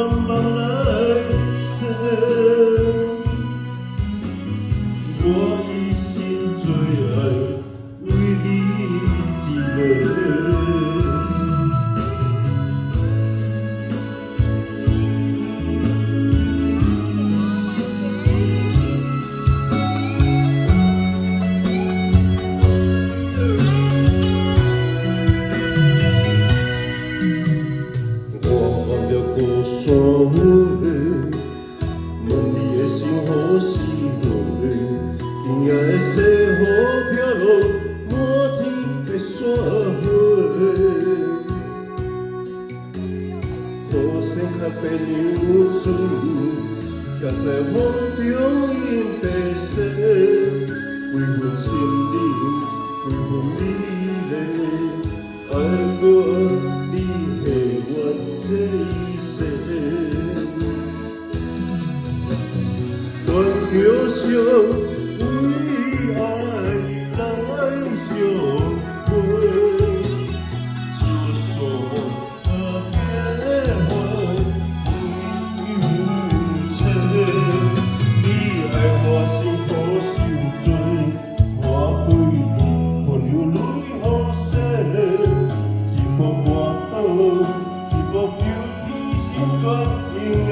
茫茫来生，我一心最爱为你一个。所有的问你的心何时落？今夜的西雨飘落满天的雪花，雨伞较变娘船，徛在风中因白雪，几分心灵，几分美丽，爱我你的愿这一世。断桥上为爱来相陪，就算结婚一切，你爱我心可受罪，我对你汗流泪风洗，一幅歌刀，一幅求天心专用的。